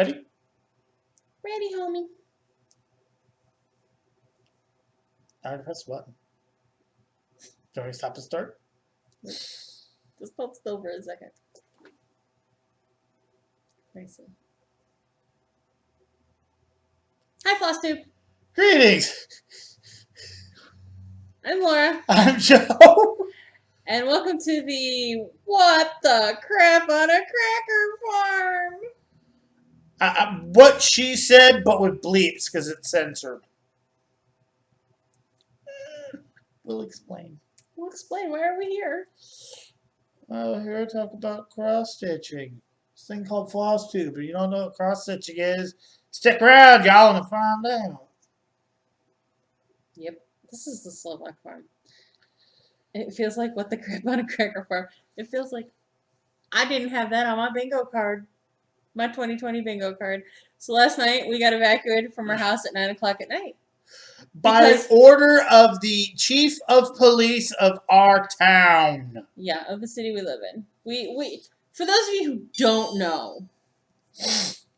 Ready? Ready, homie. I already pressed the button. Do you want me to stop and start? Just hold still for a second. Nice. Hi, Flosstube. Greetings! I'm Laura. I'm Joe. And welcome to the What the Crap on a Cracker Farm. What she said, but with bleeps, because it's censored. We'll explain. We'll explain. Why are we here? Well, here to talk about cross-stitching. This thing called Flosstube. If you don't know what cross-stitching is, stick around, y'all, and find out. Yep. This is the Slovak farm. It feels like What the Crap on a Cracker Farm. It feels like I didn't have that on my bingo card. My 2020 bingo card. So last night we got evacuated from our house at 9 o'clock at night. By order of the chief of police of our town. Yeah, of the city we live in. We for those of you who don't know,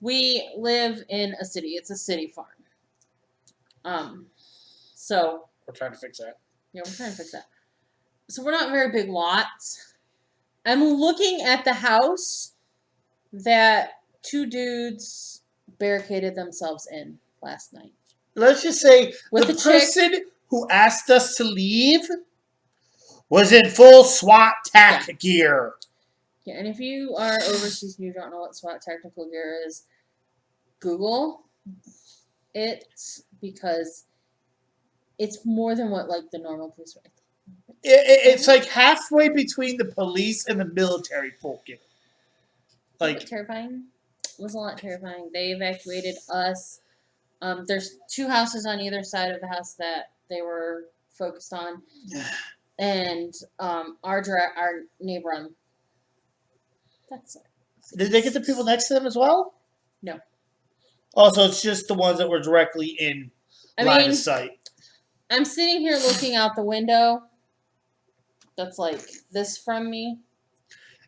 we live in a city. It's a city farm. So We're trying to fix that. yeah, we're trying to fix that. So we're not very big lots. I'm looking at the house that two dudes barricaded themselves in last night. Let's just say With the the chick- person who asked us to leave was in full SWAT tac gear. Yeah, and if you are overseas and you don't know what SWAT tactical gear is, Google it, because it's more than what like the normal police wear. It's like halfway between the police and the military folk. Like terrifying. It was a lot terrifying. They evacuated us. There's two houses on either side of the house that they were focused on, and our neighbor on. That's it. Did they get the people next to them as well? No. Also, it's just the ones that were directly in line of sight. I'm sitting here looking out the window. That's like this from me.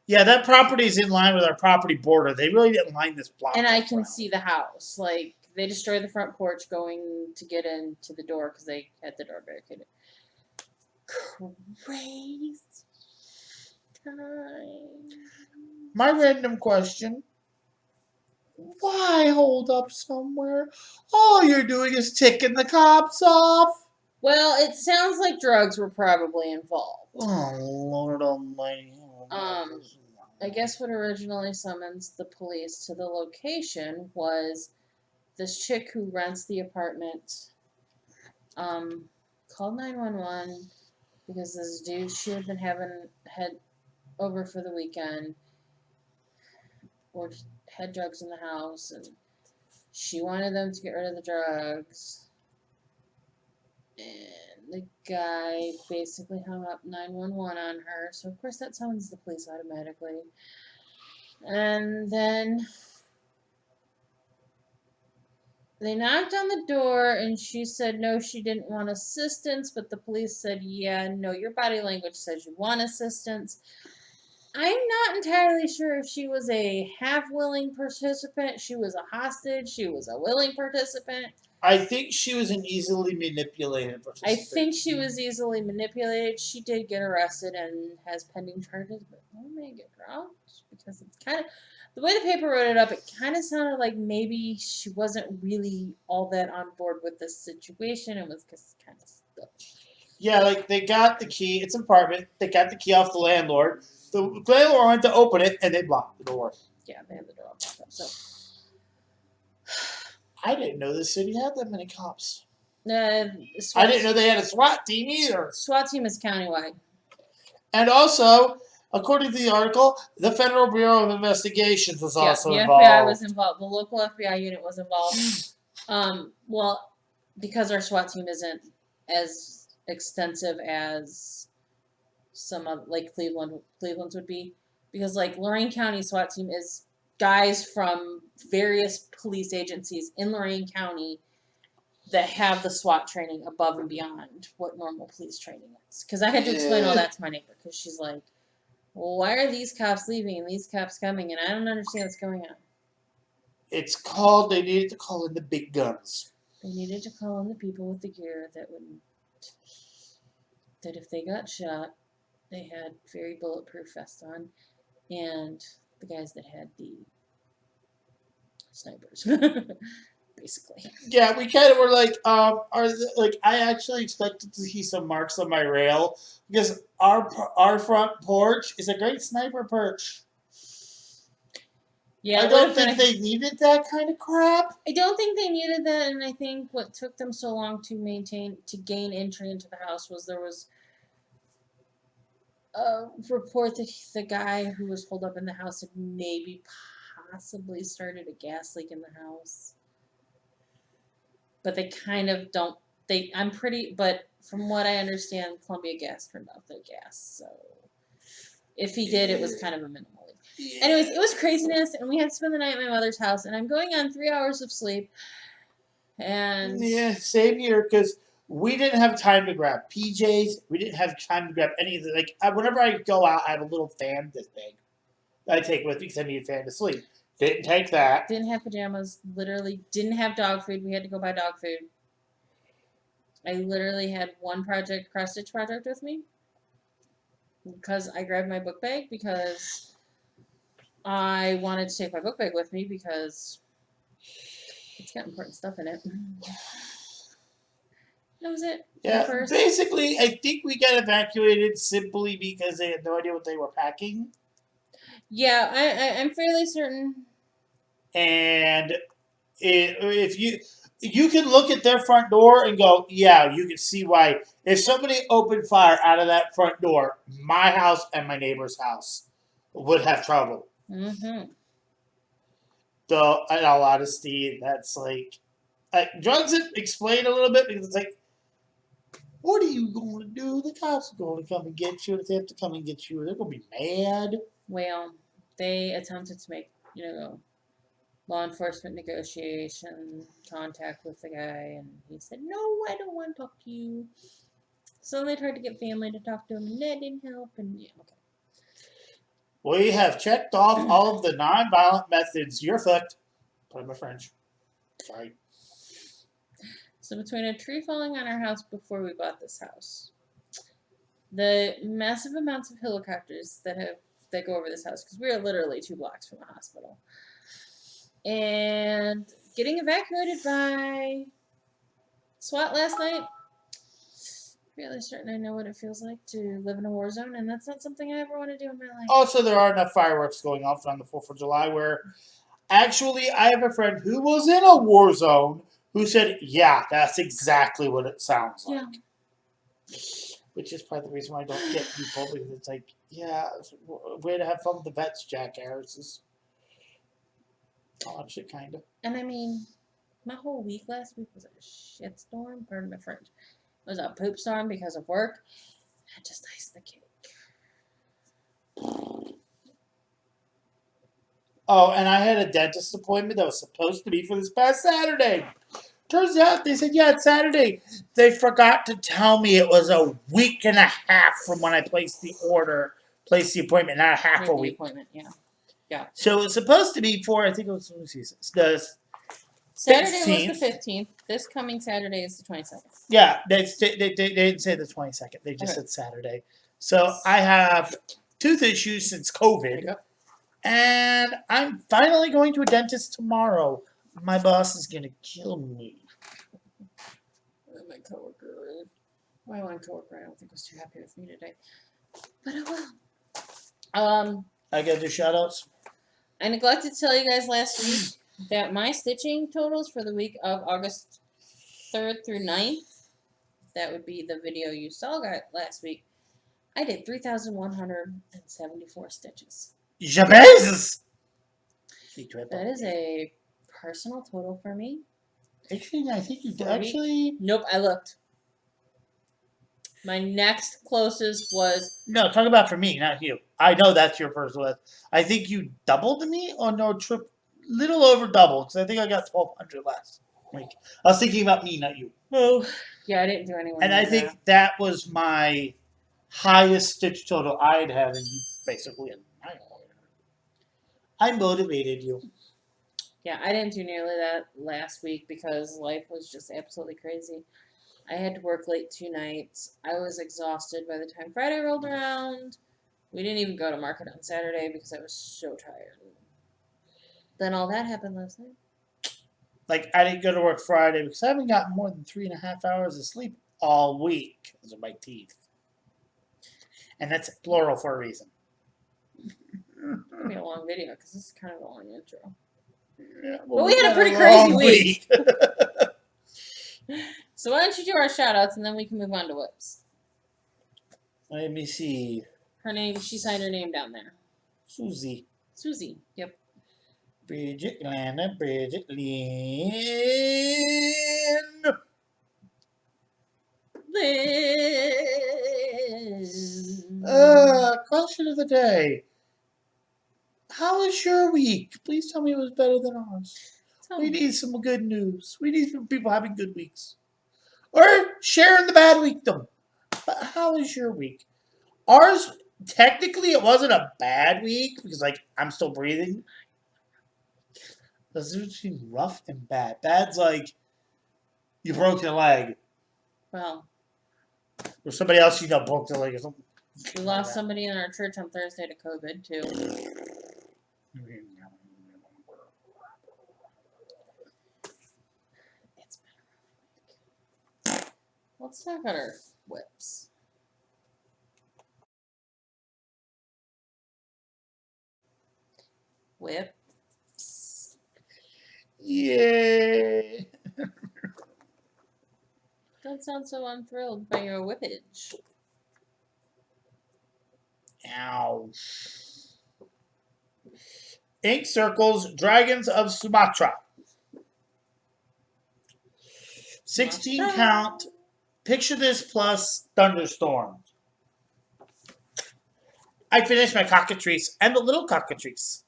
Yeah, that property is in line with our property border. They really didn't line this block. And I can see the house. Like, they destroyed the front porch going to get into the door because they had the door barricaded. Crazy time. My random question. Why hold up somewhere? All you're doing is ticking the cops off. Well, it sounds like drugs were probably involved. Oh, Lord Almighty. I guess what originally summons the police to the location was this chick who rents the apartment called 911 because this dude she had been had over for the weekend or had drugs in the house, and she wanted them to get rid of the drugs. And the guy basically hung up 911 on her, so of course that summons the police automatically. And then they knocked on the door, and she said no, she didn't want assistance, but the police said, yeah, no, your body language says you want assistance. I'm not entirely sure if she was a half-willing participant, she was a hostage, she was a willing participant. I think she was an easily manipulated participant. I think she was easily manipulated. She did get arrested and has pending charges, but I may get dropped because it's kind of the way the paper wrote it up. It kind of sounded like maybe she wasn't really all that on board with this situation and was just kind of stuck. Yeah, like they got the key. It's an apartment. They got the key off the landlord. The landlord went to open it, and they blocked the door. Yeah, they had the door blocked up. So I didn't know the city had that many cops. I didn't know they had a SWAT team either. SWAT team is countywide. And also, according to the article, the Federal Bureau of Investigations was also involved. The FBI was involved. The local FBI unit was involved. Well, because our SWAT team isn't as extensive as some of like Cleveland's would be, because like Lorain County SWAT team is guys from various police agencies in Lorain County that have the SWAT training above and beyond what normal police training is. Because I had to explain all that to my neighbor, because she's like, well, why are these cops leaving and these cops coming, and I don't understand what's going on. It's called. They needed to call in the big guns. They needed to call in the people with the gear that if they got shot, they had very bulletproof vests on, and the guys that had the snipers, basically. Yeah, we kind of were like, I actually expected to see some marks on my rail because our front porch is a great sniper perch. Yeah, I don't think they needed that kind of crap. I don't think they needed that, and I think what took them so long to gain entry into the house was there was a report that the guy who was holed up in the house had maybe possibly started a gas leak in the house. But they kind of don't. But from what I understand, Columbia Gas turned off their gas. So if he did, it was kind of a minimal leak. Yeah. Anyways, it was craziness, and we had to spend the night at my mother's house, and I'm going on 3 hours of sleep. And yeah, same here because we didn't have time to grab PJs. We didn't have time to grab any of the whenever I go out, I have a little fan this big that I take with me because I need a fan to sleep. Didn't take that. Didn't have pajamas. Literally didn't have dog food. We had to go buy dog food. I literally had one cross stitch project with me because I grabbed my book bag because I wanted to take my book bag with me because it's got important stuff in it. That was it. Yeah, basically, I think we got evacuated simply because they had no idea what they were packing. Yeah, I'm fairly certain. And if you can look at their front door and go, yeah, you can see why. If somebody opened fire out of that front door, my house and my neighbor's house would have trouble. Mm-hmm. So, in all honesty, that's drugs explain a little bit because it's like, what are you going to do? The cops are going to come and get you. If they have to come and get you, they're going to be mad. Well, they attempted to make, law enforcement negotiation contact with the guy, and he said, no, I don't want to talk to you. So they tried to get family to talk to him, and that didn't help, and yeah, okay. We have checked off all of the non-violent methods. You're fucked. Pardon my French. Sorry. So between a tree falling on our house before we bought this house, the massive amounts of helicopters that go over this house, because we are literally 2 blocks from the hospital, and getting evacuated by SWAT last night, fairly certain I know what it feels like to live in a war zone, and that's not something I ever want to do in my life. Also, there are enough fireworks going off on the 4th of July where actually I have a friend who was in a war zone who said, yeah, that's exactly what it sounds like. Yeah. Which is part of the reason why I don't get people, because it's like, yeah, way to have fun with the vets, jackasses. Oh, shit, kind of. And I mean, my whole week last week was a shitstorm, pardon my French. It was a poop storm because of work. I just iced the cake. Oh, and I had a dentist appointment that was supposed to be for this past Saturday. Turns out they said, yeah, it's Saturday. They forgot to tell me it was a week and a half from when I placed the appointment, not a half a week. Appointment, yeah. Yeah. So it was supposed to be for, I think it was, let me see, the Saturday was the 15th. This coming Saturday is the 22nd. Yeah, they didn't say the 22nd. They just said Saturday. So I have tooth issues since COVID. And I'm finally going to a dentist tomorrow. My boss is going to kill me. My coworker, my one coworker, I don't think was too happy with me today. But oh well. I got the shout outs. I neglected to tell you guys last week that my stitching totals for the week of August 3rd through 9th, that would be the video you saw last week, I did 3,174 stitches. Jabez! That is a personal total for me. Actually, I think you did. Nope, I looked. My next closest was... No, talk about for me, not you. I know that's your first list. I think you doubled me, or no, little over double, because I think I got 1,200 less. I was thinking about me, not you. Oh, yeah, I didn't do anyone. And I think that was my highest stitch total I'd had, and you basically annihilated. I motivated you. Yeah, I didn't do nearly that last week because life was just absolutely crazy. I had to work late 2 nights. I was exhausted by the time Friday rolled around. We didn't even go to market on Saturday because I was so tired. Then all that happened last night. Like, I didn't go to work Friday because I haven't gotten more than 3.5 hours of sleep all week because of my teeth. And that's plural for a reason. It's gonna be a long video because this is kind of a long intro. Yeah, But we had a got pretty crazy long week. So why don't you do our shout outs and then we can move on to whips. Let me see. Her name, she signed her name down there. Susie. Susie. Yep. Bridget, Lana, Bridget, Lynn. Liz. Question of the day. How was your week? Please tell me it was better than ours. We need some good news. We need some people having good weeks. Or sharing the bad weekdom. But how was your week? Ours, technically, it wasn't a bad week because, like, I'm still breathing. There's between rough and bad. Bad's like you broke your leg. Well, Or somebody else you know broke their leg or something. we lost somebody in our church on Thursday to COVID, too. It's been a rough week. Let's talk about our whips. Whips. Yay! Don't sound so unthrilled by your whippage. Ow. Ink Circles, Dragons of Sumatra. 16 count. Picture this plus thunderstorm. I finished my cockatrice and the little cockatrice.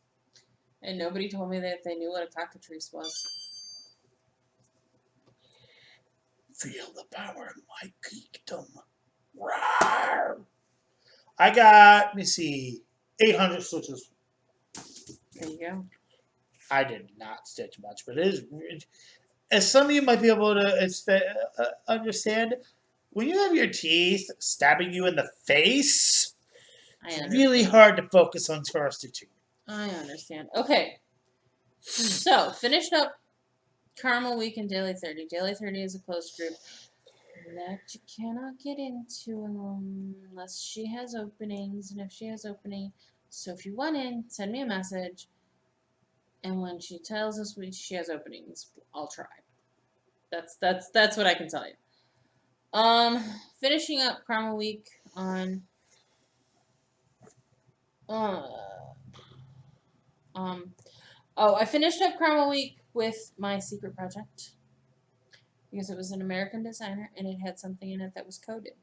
And nobody told me that they knew what a cockatrice was. Feel the power of my geekdom. Rawr. I got, let me see, 800 stitches. There you go. I did not stitch much, but it is, as some of you might be able to understand, when you have your teeth stabbing you in the face, it's really hard to focus on scar stitching. I understand. Okay. So, finished up Carmel Week and Daily 30. Daily 30 is a closed group that you cannot get into unless she has openings. And if she has opening, so if you want in, send me a message. And when she tells us she has openings, I'll try. That's what I can tell you. Finishing up Carmel Week on I finished up Carmel Week with my secret project because it was an American designer and it had something in it that was coded.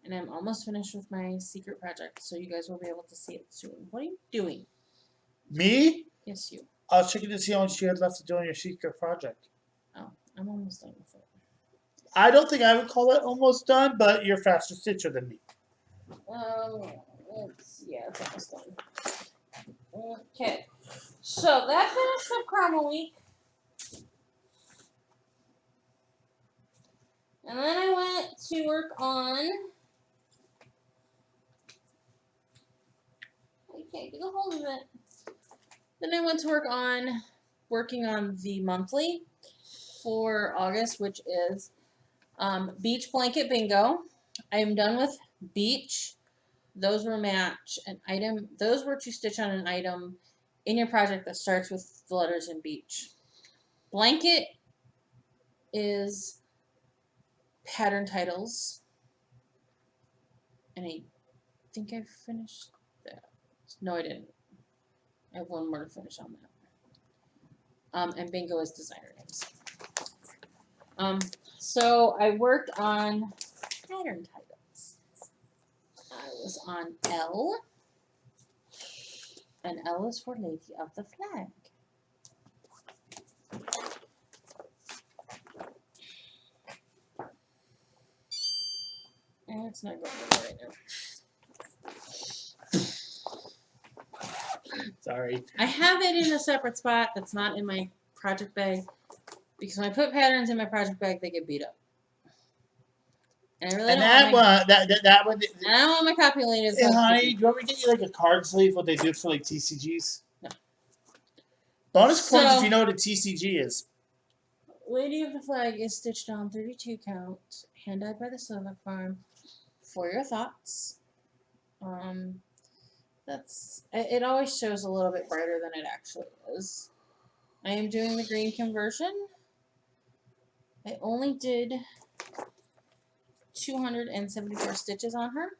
And I'm almost finished with my secret project, so you guys will be able to see it soon. What are you doing? Me? Yes, you. I was checking to see how much you had left to do on your secret project. Oh, I'm almost done with it. I don't think I would call it almost done, but you're faster stitcher than me. It's almost done. Okay. So that finished up Carmel Week. And then I went to work on. I can't get a hold of it. Then I went to working on the monthly for August, which is Beach Blanket Bingo. I am done with Beach. Those were match an item. Those were to stitch on an item in your project that starts with the letters in Beach. Blanket is pattern titles. And I think I finished that. No, I didn't. I have one more to finish on that. And bingo is designer names. So I worked on pattern titles. I was on L. And L is for Lady of the Flag. And it's not going anywhere right now. Sorry. I have it in a separate spot that's not in my project bag because when I put patterns in my project bag, they get beat up. And I really And don't that want my, one, that one. and I don't want my copy lady to Hey, get honey, beat do you want me to get you like a card sleeve? What they do for like TCGs? No. Bonus points if So- you know what a TCG is. Lady of the Flag is stitched on 32 count, hand dyed by the Slovak Farm. For your thoughts. It always shows a little bit brighter than it actually is. I am doing the green conversion. I only did 274 stitches on her,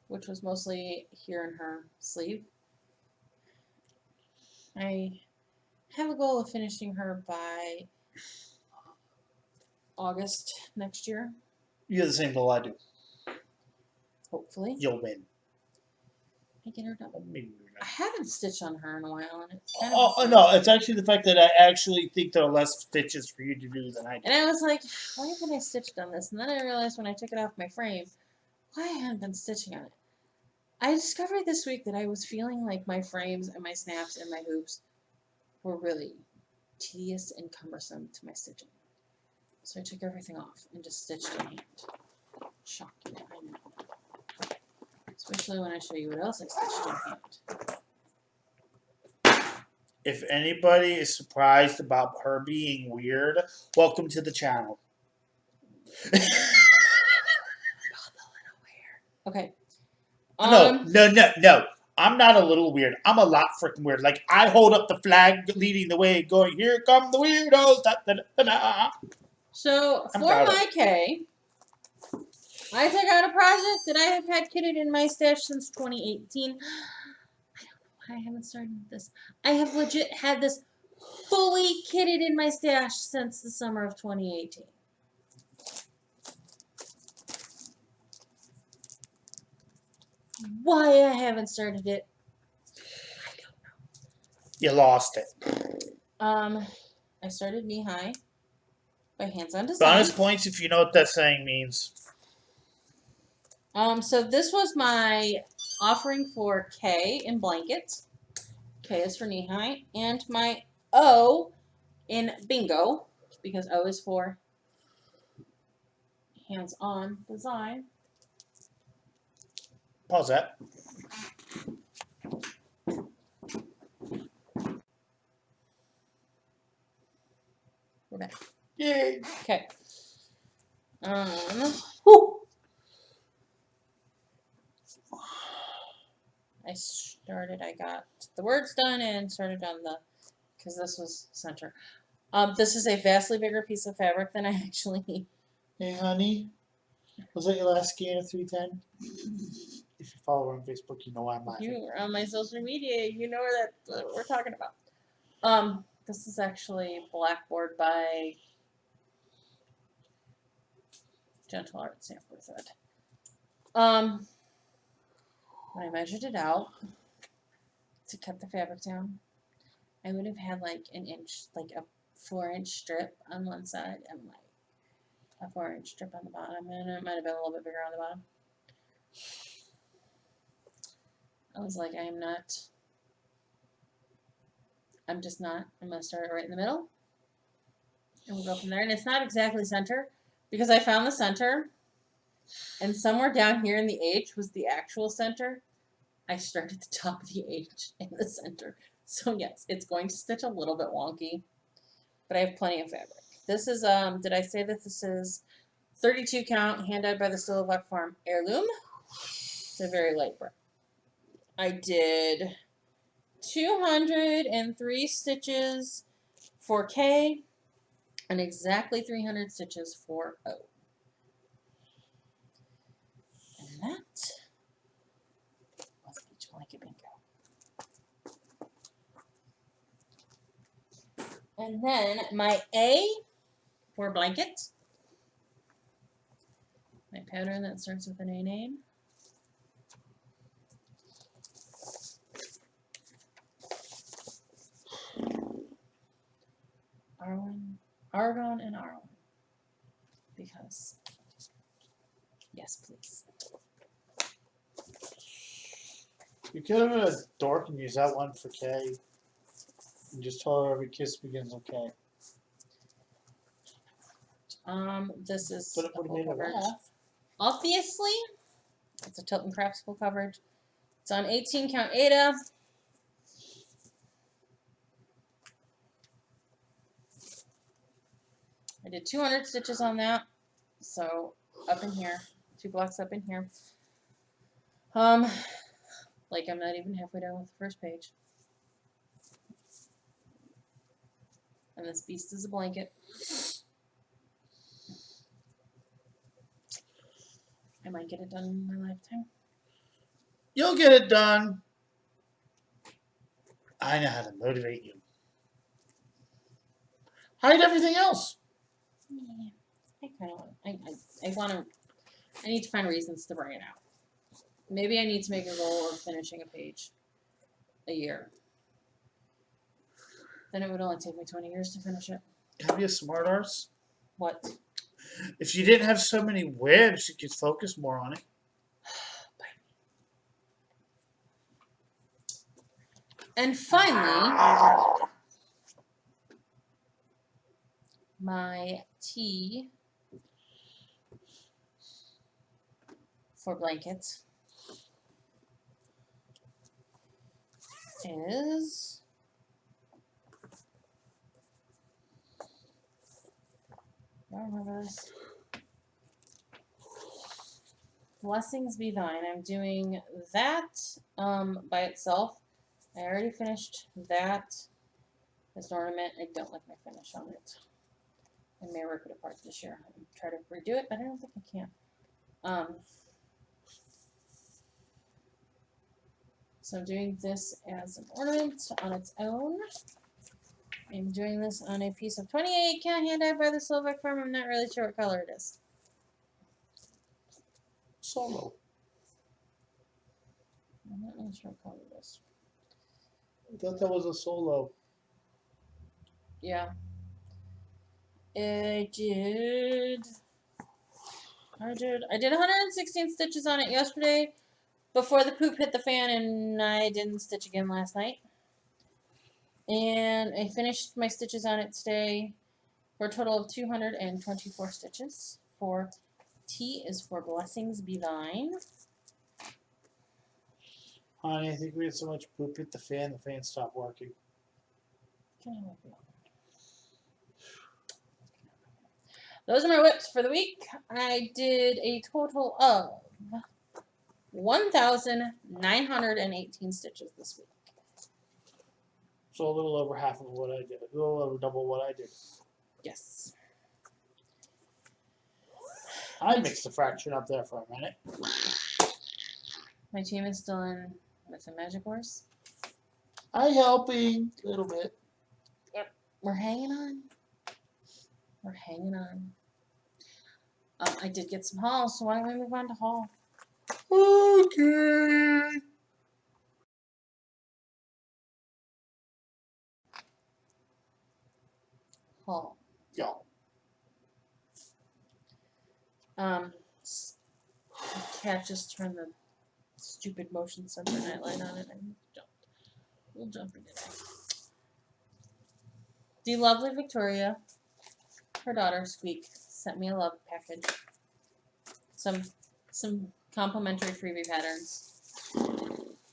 which was mostly here in her sleeve. I have a goal of finishing her by August next year, You have the same goal I do. hopefully. You'll win. I get her done. Maybe I haven't stitched on her in a while, and it's kind Oh of no! It's actually the fact that I actually think there are less stitches for you to do than I do. And I was like, why haven't I stitched on this? And then I realized when I took it off my frame, why I hadn't been stitching on it. I discovered this week that I was feeling like my frames and my snaps and my hoops were really tedious and cumbersome to my stitching. So I took everything off and just stitched in hand. Shocking, I know. Especially when I show you what else I stitched in hand. If anybody is surprised about her being weird, welcome to the channel. Okay. No. I'm not a little weird. I'm a lot freaking weird. Like, I hold up the flag leading the way, going, here come the weirdos. Da, da, da, da. So, I'm for proud of my K, I took out a project that I have had kitted in my stash since 2018. I don't know why I haven't started this. I have legit had this fully kitted in my stash since the summer of 2018. Why I haven't started it, I don't know. You lost it. I started Knee High by Hands On Design. Bonus points if you know what that saying means. So this was my offering for K in blankets. K is for Knee High, and my O in bingo, because O is for Hands On Design. Pause that. We're back. Yay. Okay. Whew. I got the words done and started on the, because this was center. This is a vastly bigger piece of fabric than I actually. Hey, honey. Was that your last scan of 310? If you follow her on Facebook, you know why I'm laughing. You are on my social media, you know what we're talking about. This is actually Blackboard by Gentle Art Sample Thread. When I measured it out to cut the fabric down, I would have had like an inch, like a 4-inch strip on one side and like a 4-inch strip on the bottom, and it might have been a little bit bigger on the bottom. I was like, I'm just not. I'm going to start it right in the middle, and we'll go from there. And it's not exactly center, because I found the center, and somewhere down here in the H was the actual center. I started the top of the H in the center. So yes, it's going to stitch a little bit wonky, but I have plenty of fabric. This is, did I say that this is 32 count, hand dyed by the Slovak Farm Heirloom? It's a very light brown. I did 203 stitches for K and exactly 300 stitches for O. And that was Beach Blanket Bingo. And then my A for blanket. My pattern that starts with an A name. Argon and Arwen. Because, yes, please. You could have been a dork and use that one for Kay. And just tell her every kiss begins with K. This is But it a would have full made her coverage. laugh. Obviously, it's a Tilton Crafts full coverage. It's on 18 count Ada. I did 200 stitches on that, so up in here, 2 blocks up in here. Like I'm not even halfway done with the first page. And this beast is a blanket. I might get it done in my lifetime. You'll get it done. I know how to motivate you. Hide everything else. Yeah, I kind of I want to. I need to find reasons to bring it out. Maybe I need to make a goal of finishing a page a year. Then it would only take me 20 years to finish it. Have you a smart arse? What? If you didn't have so many webs, you could focus more on it. And finally, my T for blankets is I don't remember this. Blessings Be Thine. I'm doing that by itself. I already finished that as an ornament. I don't like my finish on it. I may rip it apart this year and try to redo it, but I don't think I can. So I'm doing this as an ornament on its own. I'm doing this on a piece of 28 count hand dyed by the Slovak firm. I'm not really sure what color it is. Solo. I'm not really sure what color it is. I thought that was a solo. Yeah. I did 116 stitches on it yesterday before the poop hit the fan, and I didn't stitch again last night. And I finished my stitches on it today for a total of 224 stitches. For T is for Blessings Be Thine. Honey, I think we had so much poop hit the fan stopped working. Those are my whips for the week. I did a total of 1,918 stitches this week. So a little over half of what I did. A little over double what I did. Yes. I mixed the fraction up there for a minute. My team is still in with the Magic Horse. I helping a little bit. Yep. We're hanging on. We're hanging on. I did get some hauls, so why don't we move on to haul? Okay. Haul. Yeah. The cat just turned the stupid motion sensor nightlight on it and jumped. We'll jump again. The lovely Victoria, her daughter Squeak, sent me a love package. Some complimentary freebie patterns.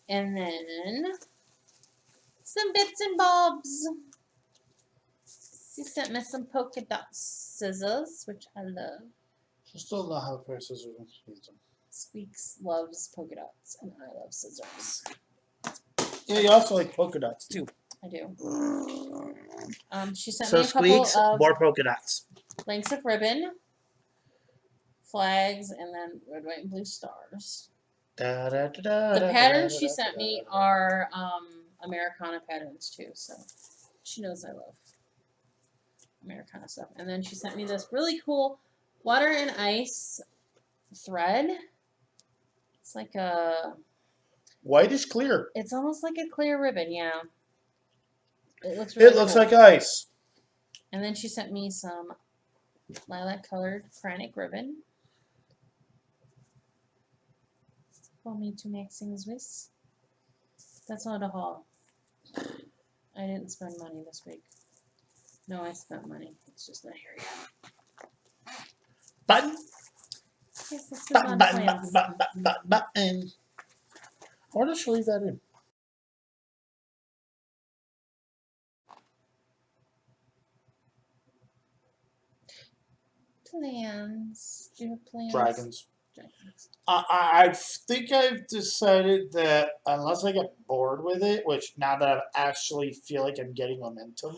And then some bits and bobs. She sent me some polka dot scissors, which I love. She still know how to pair scissors when she needs them. Squeaks loves polka dots, and I love scissors. Yeah, you also like polka dots too. I do. She sent So me a couple Squeaks, of more polka dots. lengths of ribbon, flags, and then red, white, and blue stars. The patterns she sent me are Americana patterns too, so she knows I love Americana stuff. And then she sent me this really cool water and ice thread. It's like a Whitish clear. It's almost like a clear ribbon, yeah. It looks really It looks cool. like ice. And then she sent me some lilac colored frantic ribbon for me to make things with. That's not a haul. I didn't spend money this week. No, I spent money. It's just not here yet. Button, Yes, let's move button, on to button, plans. button, button, button, button. Why did she leave that in? Plans. Do you have plans? Dragons. Dragons. I think I've decided that unless I get bored with it, which now that I actually feel like I'm getting momentum,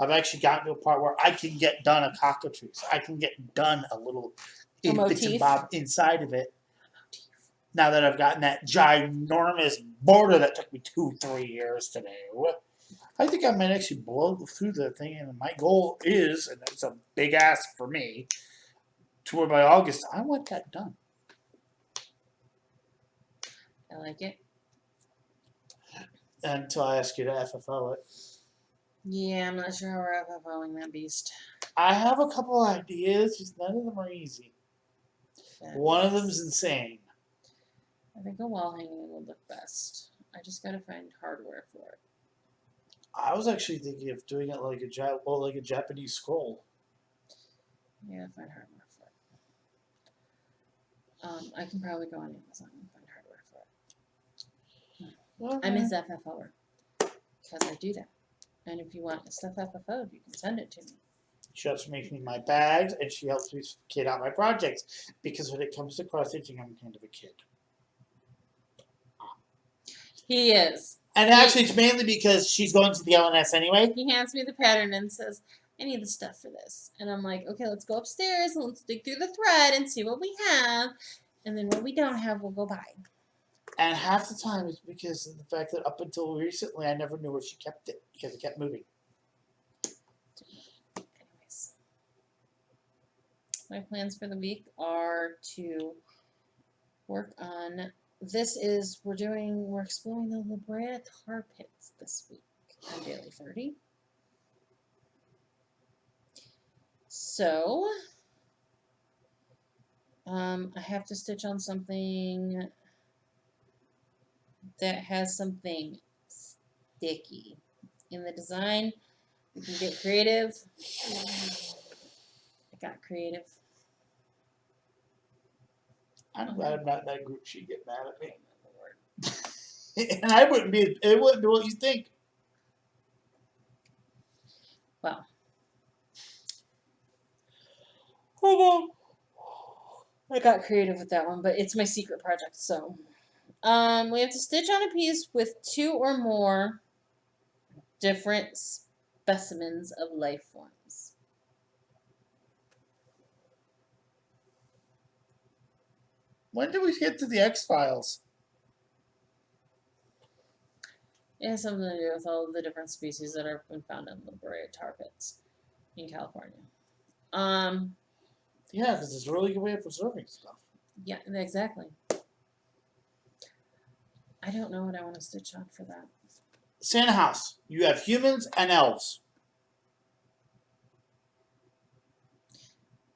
I've actually gotten to a part where I can get done a cockatrice. I can get done a little A bits and motif. bob inside of it. Now that I've gotten that ginormous border that took me 2-3 years to do, I think I might actually blow through the thing. And my goal is, and that's a big ask for me, to where by August I want that done. I like it. Until I ask you to FFO it. Yeah, I'm not sure how we're FFOing that beast. I have a couple ideas, just none of them are easy. One of them is insane. I think a wall hanging would look best. I just gotta find hardware for it. I was actually thinking of doing it like a Japanese scroll. Yeah, find hardware for it. I can probably go on Amazon and find hardware for it. I'm his FFOer because I do that. And if you want stuff FFO'd, you can send it to me. She helps make me my bags, and she helps me kid out my projects. Because when it comes to cross stitching, I'm kind of a kid. He is. And actually, it's mainly because she's going to the LNS anyway. He hands me the pattern and says, I need the stuff for this. And I'm like, okay, let's go upstairs and let's dig through the thread and see what we have. And then what we don't have, we'll go buy. And half the time it's because of the fact that up until recently, I never knew where she kept it because it kept moving. Anyways, my plans for the week are to work on. We're exploring the La Brea tar pits this week on Daily 30. So, I have to stitch on something that has something sticky. In the design, we can get creative. I got creative. I'm glad I'm not in that group. She'd get mad at me. And I wouldn't be. It wouldn't be what you think. Well, I got creative with that one, but it's my secret project, so. We have to stitch on a piece with 2 or more different specimens of life forms. When did we get to the X-Files? It has something to do with all of the different species that have been found in La Brea tar pits in California. Yeah, because it's a really good way of preserving stuff. Yeah, exactly. I don't know what I want to stitch on for that. Santa house. You have humans and elves.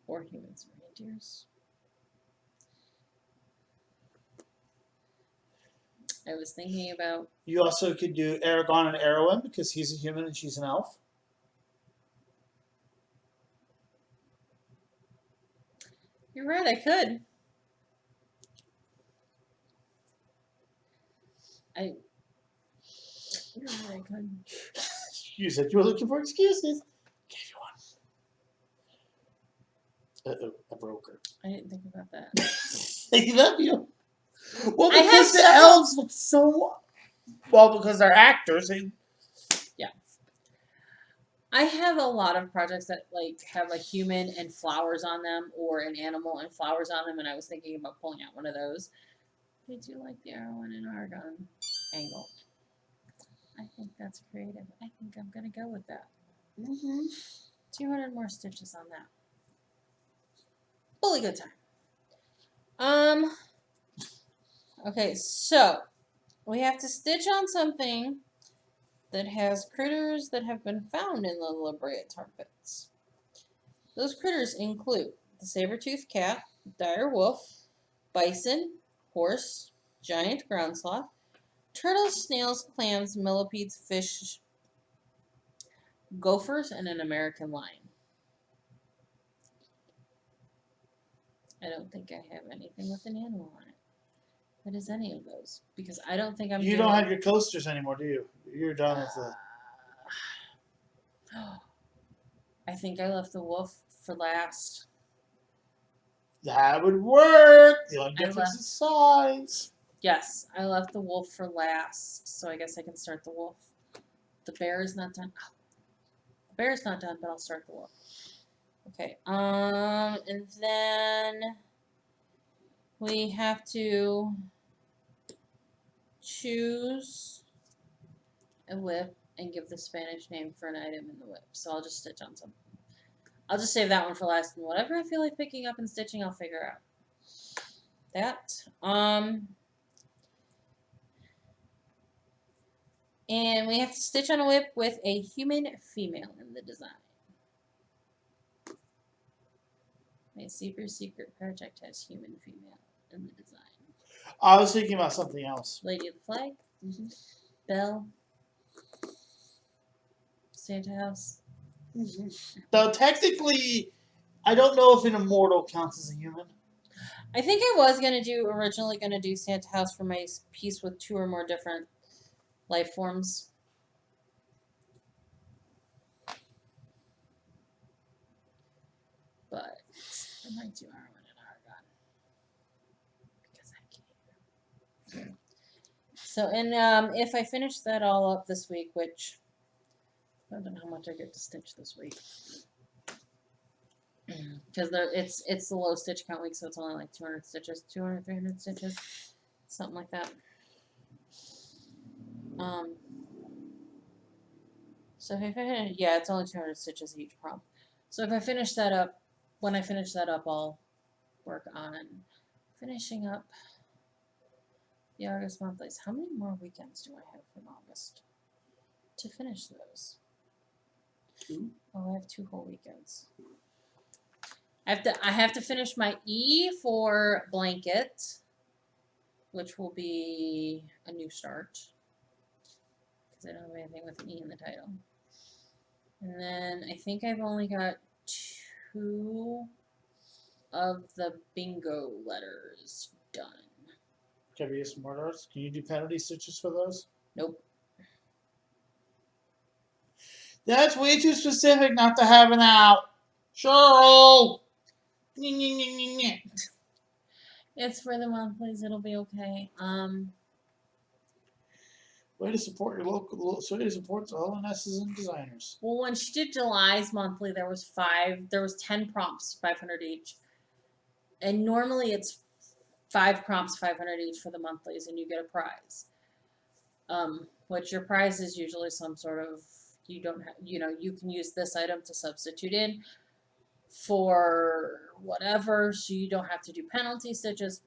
Or humans and reindeers. I was thinking about. You also could do Aragon and Erwin because he's a human and she's an elf. You're right, I could. You're right, I could. You said you were looking for excuses. Gave you one. Uh-oh, I broke her. I didn't think about that. I love you. Well, I have because the elves look so... Well, because they're actors. Yeah. I have a lot of projects that have a human and flowers on them, or an animal and flowers on them, and I was thinking about pulling out one of those. I do like the Arrow and Argon angle. I think that's creative. I think I'm gonna go with that. 200 more stitches on that. Fully good time. Okay, so we have to stitch on something that has critters that have been found in the La Brea tar pits. Those critters include the saber-toothed cat, dire wolf, bison, horse, giant ground sloth, turtles, snails, clams, millipedes, fish, gophers, and an American lion. I don't think I have anything with an animal on it. What is any of those? Because I don't think I'm You doing... don't have your coasters anymore, do you? You're done with the. I think I left the wolf for last. That would work. The only I difference left- is size. Yes, I left the wolf for last, so I guess I can start the wolf. The bear is not done. Oh, the bear is not done, but I'll start the wolf. Okay. And then we have to choose a whip and give the Spanish name for an item in the whip. So I'll just stitch on some. I'll just save that one for last, and whatever I feel like picking up and stitching, I'll figure out. That. And we have to stitch on a whip with a human female in the design. My super secret project has human female in the design. I was thinking about something else. Lady of the Flag, Belle, Santa House. Though technically, I don't know if an immortal counts as a human. I think I was originally gonna do Santa House for my piece with 2 or more different life forms. But I might do Arwen and Argon. Because I can. So, and if I finish that all up this week, which I don't know how much I get to stitch this week. Because it's the low stitch count week, so it's only like 200 stitches, 200, 300 stitches, something like that. So if I finish, yeah, it's only 200 stitches each prompt. So if I finish that up, when I finish that up, I'll work on finishing up the August monthlies. How many more weekends do I have from August to finish those? 2. Oh, I have 2 whole weekends. I have to finish my E for blanket, which will be a new start because I don't have anything with an E in the title. And then I think I've only got 2 of the bingo letters done. Can we get some more doors? Can you do penalty stitches for those? Nope. That's way too specific not to have an out. Cheryl! It's for the monthlies. It'll be okay. Way to support your local. Way to support the LNSs and designers. Well, when she did July's monthly, there was 10 prompts, 500 each. And normally it's 5 prompts, 500 each for the monthlies, and you get a prize. Which your prize is usually some sort of, you don't have, you can use this item to substitute in for whatever, so you don't have to do penalty stitches.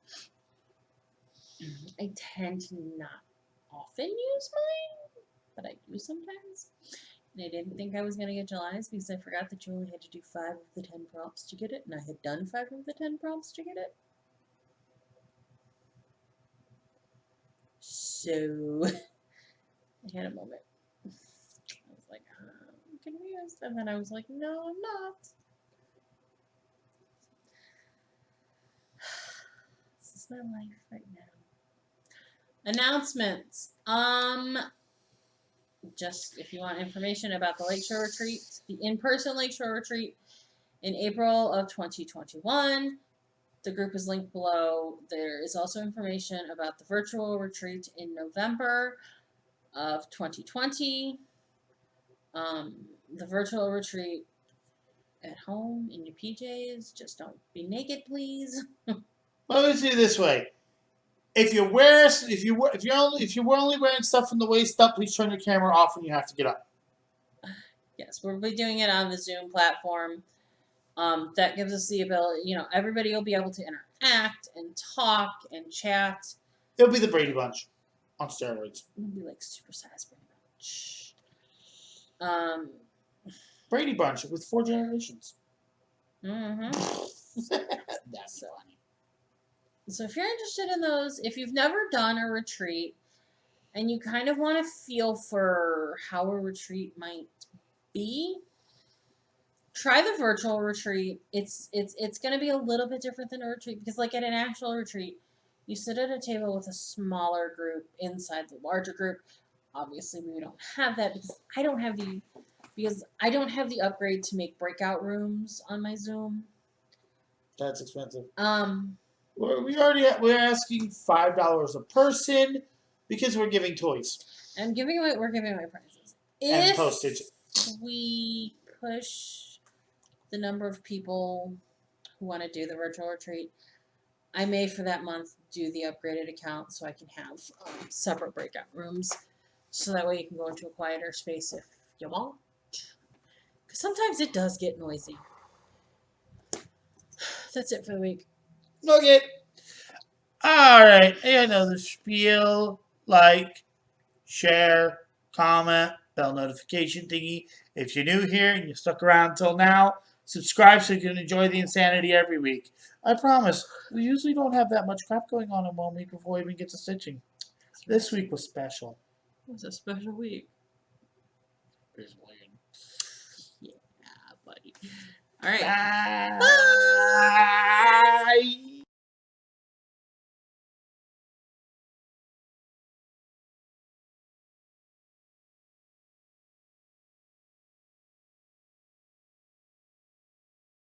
I tend to not often use mine, but I do sometimes. And I didn't think I was going to get July's because I forgot that you only had to do 5 of the 10 prompts to get it, and I had done 5 of the 10 prompts to get it. So, I had a moment. I was like, can we use? And then I was like, no, I'm not. This is my life right now. Announcements. Just if you want information about the Lakeshore Retreat, the in-person Lakeshore Retreat in April of 2021. The group is linked below. There is also information about the virtual retreat in November of 2020. The virtual retreat at home in your PJs. Just don't be naked, please. Let me see it this way: if you're only wearing stuff from the waist up, please turn your camera off when you have to get up. Yes, we'll be doing it on the Zoom platform. That gives us the ability, everybody will be able to interact and talk and chat. It'll be the Brady Bunch on steroids. It'll be like supersized Brady Bunch. Brady Bunch with 4 generations. Mm-hmm. That's funny. So if you're interested in those, if you've never done a retreat and you kind of want to feel for how a retreat might be, try the virtual retreat. It's going to be a little bit different than a retreat because, like, at an actual retreat, you sit at a table with a smaller group inside the larger group. Obviously, we don't have that because I don't have the upgrade to make breakout rooms on my Zoom. That's expensive. We're asking $5 a person because we're giving toys. We're giving away prizes. And If postage. we push the number of people who want to do the virtual retreat, I may for that month do the upgraded account so I can have separate breakout rooms, so that way you can go into a quieter space if you want. Because sometimes it does get noisy. That's it for the week. Okay. Alright, I know the spiel. Like, share, comment, bell notification thingy. If you're new here and you stuck around until now, subscribe so you can enjoy the insanity every week. I promise, we usually don't have that much crap going on in 1 week before we even get to stitching. This week was special. It was a special week. Here's William. Yeah, buddy. All right. Bye. Bye.